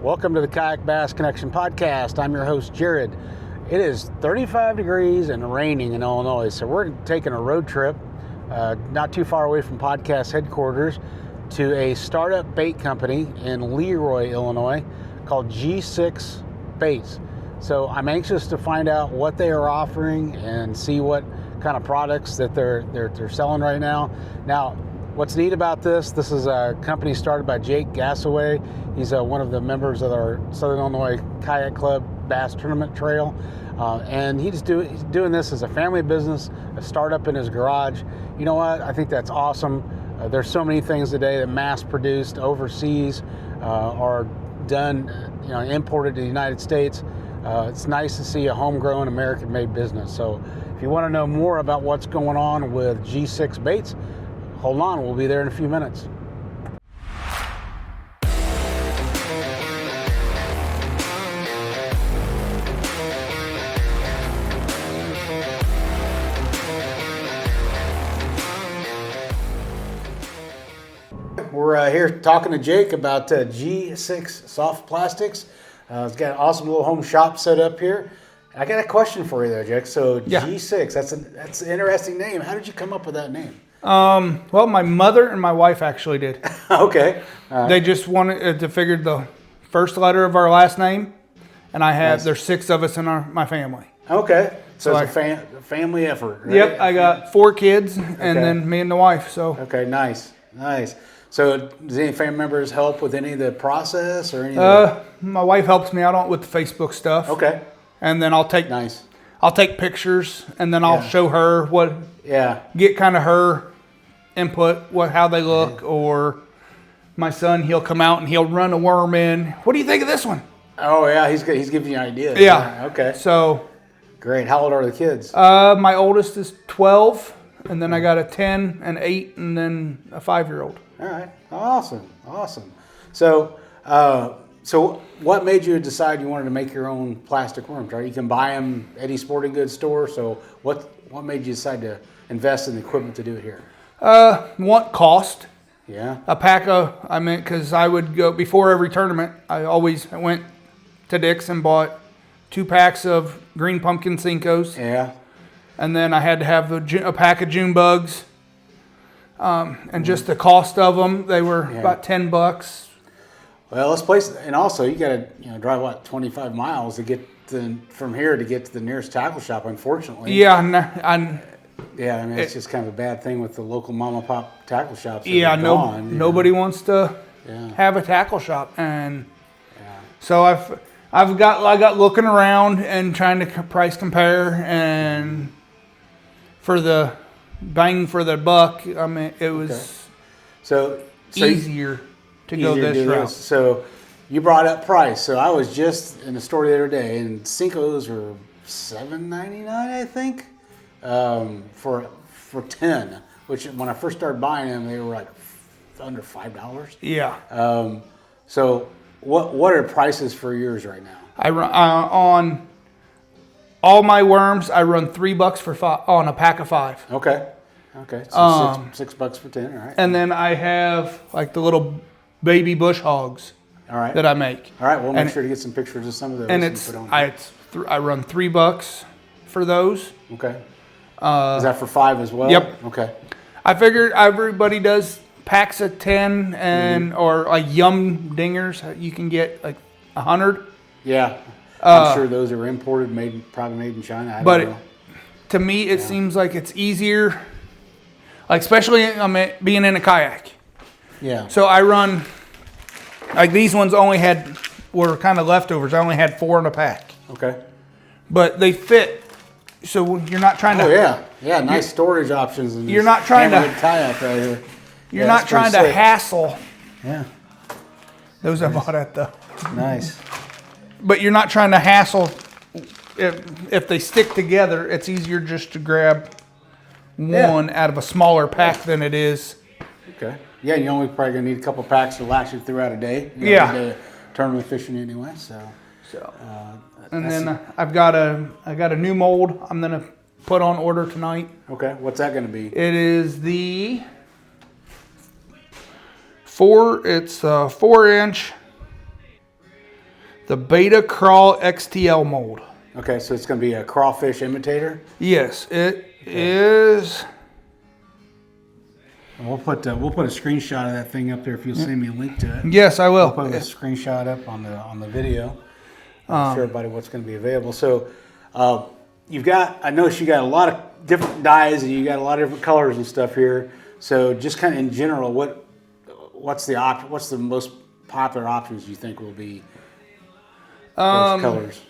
Welcome to the Kayak Bass Connection podcast. I'm your host, Jared. It is 35 degrees and raining in Illinois, so we're taking a road trip not too far away from podcast headquarters to a startup bait company in Leroy, Illinois called G6 Baits. So I'm anxious to find out what they are offering and see what kind of products that they're selling right now. Now, what's neat about this is a company started by Jake Gassaway. He's one of the members of our Southern Illinois Kayak Club Bass Tournament Trail. And he's doing this as a family business, a startup in his garage. You know what? I think that's awesome. There's so many things today that mass produced overseas are done, imported to the United States. It's nice to see a homegrown American-made business. So if you want to know more about what's going on with G6 Baits, hold on, we'll be there in a few minutes. We're here talking to Jake about G6 Soft Plastics. It's got an awesome little home shop set up here. I got a question for you there, Jake. So yeah. G6, that's an interesting name. How did you come up with that name? Well, my mother and my wife actually did. Okay. They just wanted to figure the first letter of our last name, and there's 6 of us in my family. Okay. So it's a family effort, right? Yep. I got 4 kids, and then me and the wife. So. Okay. Nice. So does any family members help with any of the process or any? My wife helps me out with the Facebook stuff. Okay. And then I'll take pictures, and then I'll show her what. Yeah. Get kind of her input, how they look, or my son, he'll come out and he'll run a worm in. What do you think of this one? Oh yeah, he's giving you ideas. Yeah. Okay. So. Great. How old are the kids? My oldest is 12, and then I got a 10, an 8, and then a 5-year-old. All right. Awesome. So, what made you decide you wanted to make your own plastic worms? Right? You can buy them at any sporting goods store. So, what made you decide to invest in the equipment to do it here? Cost. Yeah. A pack because I would go before every tournament. I went to Dick's and bought 2 packs of green pumpkin Cincos. Yeah. And then I had to have a pack of June bugs. And just the cost of them, they were about $10. Well, this place, and also you got to drive 25 miles to get from here to get to the nearest tackle shop. Unfortunately. Yeah, it's just kind of a bad thing with the local mom and pop tackle shops. Nobody wants to have a tackle shop, and so I got looking around and trying to price compare, and for the bang for the buck, it was easier to go this route. So you brought up price. So I was just in the store the other day, and Cincos were $7.99, I think, for 10. Which when I first started buying them, they were like under $5. Yeah. So what are prices for yours right now? I run on all my worms. I run $3 on a pack of 5. Okay. So $6 for 10. All right. And then I have like the little baby bush hogs. All right. That I make. All right. We'll make sure to get some pictures of some of those. And I run $3 for those. Okay. Is that for 5 as well? Yep. Okay. I figured everybody does packs of 10 and or like Yum Dingers. You can get like 100. Yeah. I'm sure those are imported, probably made in China. I don't know. To me, it seems like it's easier, like especially being in a kayak. Yeah. So I run, like these ones were kind of leftovers. I only had 4 in a pack. Okay. But they fit, so you're not trying to. Oh yeah. Nice storage options. In you're not trying to kayak right here. You're not trying to hassle. Yeah. Those I bought at the. Nice. But you're not trying to hassle. If they stick together, it's easier just to grab one out of a smaller pack than it is. Okay. Yeah, you're only probably gonna need a couple packs to last you throughout a day. Tournament fishing anyway. So. And then I got a new mold. I'm gonna put on order tonight. Okay. What's that gonna be? It is the 4. It's 4-inch The Beta Crawl XTL mold. Okay, so it's going to be a crawfish imitator? Yes, it is. We'll put a screenshot of that thing up there if you'll send me a link to it. Yes, I will. We'll put a screenshot up on the video. I'll show everybody what's going to be available. So I noticed you got a lot of different dyes and you got a lot of different colors and stuff here. So just kind of in general, what's the most popular options you think will be those colors?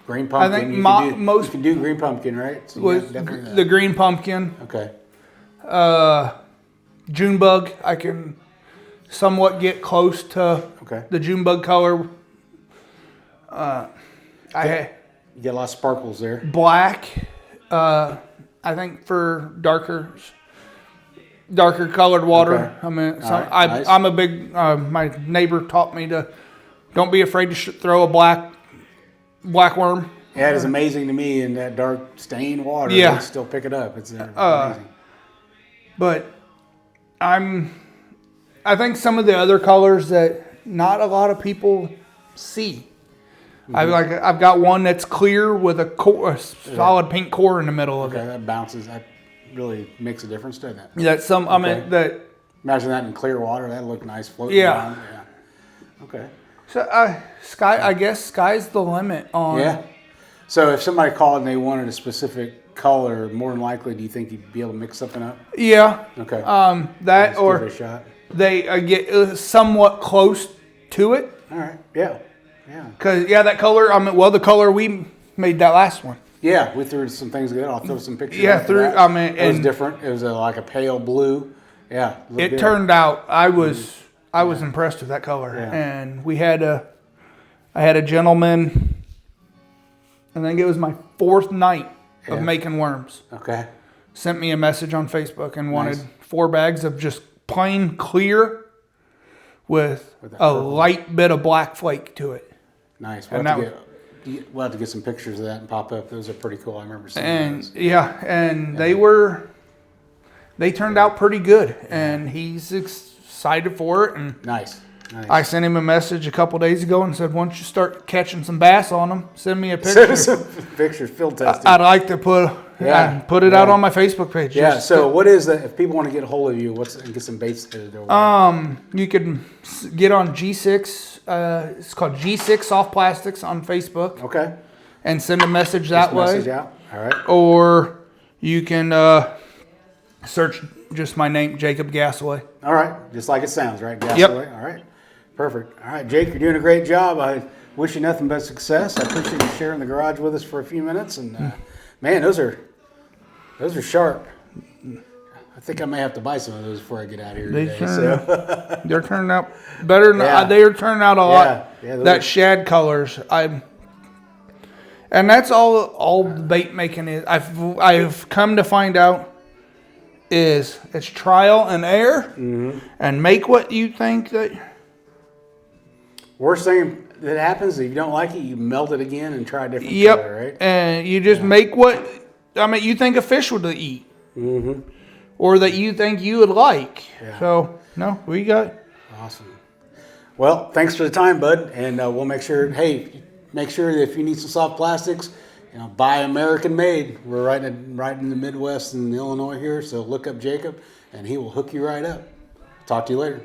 Green pumpkin. I think you can do green pumpkin, right? So with the green pumpkin. Okay. Junebug, I can somewhat get close to the Junebug color. You get a lot of sparkles there. Black, I think for darker colored water. Okay. I mean, Nice. I'm a big. My neighbor taught me to don't be afraid to throw a black worm. Yeah, it is amazing to me in that dark stained water. Yeah. They still pick it up. It's amazing. But I think some of the other colors that not a lot of people see. Mm-hmm. I've got one that's clear with a solid pink core in the middle of it. That bounces. That really makes a difference, doesn't it? Yeah, Imagine that in clear water. That'd look nice floating Yeah. around. Yeah. Okay. So I guess sky's the limit on. Yeah. So if somebody called and they wanted a specific color, more than likely, do you think you'd be able to mix something up? Yeah. Okay. That Just or give it a shot. they get somewhat close to it. All right. Yeah. Yeah. Cause that color. The color we made that last one. Yeah, we threw some things good. I'll throw some pictures. Yeah, after that. It was and different. It was like a pale blue. Yeah. it turned out I was impressed with that color, Yeah. and I had a gentleman. I think it was my 4th night of making worms. Okay. Sent me a message on Facebook and wanted Nice. 4 bags of just plain clear with that a purple. light bit of black flake to it. Nice. And We'll have to get some pictures of that and pop up. Those are pretty cool. I remember seeing And those. they turned out pretty good, and he's excited for it. And Nice. I sent him a message a couple days ago and said, once you start catching some bass on them, send me a picture. Send some pictures, field testing. I'd like to put it out on my Facebook page. Yeah. So what is that? If people want to get a hold of you, and get some baits headed their way? You can get on G6. It's called G6 Soft Plastics on Facebook. Okay. And send a message that way. Message out. All right. Or you can search just my name, Jacob Gasaway. All right. Just like it sounds, right? Gasaway. Yep. All right. Perfect. All right, Jake, you're doing a great job. I wish you nothing but success. I appreciate you sharing the garage with us for a few minutes. And man, those are sharp. I think I may have to buy some of those before I get out of here today. They're turning out better. They're turning out a lot. Yeah, that shad colors. And that's all the bait making is. I've come to find out is it's trial and error, and make what you think that. Worst thing that happens, if you don't like it, you melt it again and try a different color, right? And you just make what you think a fish would eat, or that you think you would like. Yeah. So no, we got awesome. Well, thanks for the time, bud, and we'll make sure. Hey, make sure that if you need some soft plastics, buy American made. We're right in the Midwest in Illinois here, so look up Jacob, and he will hook you right up. Talk to you later.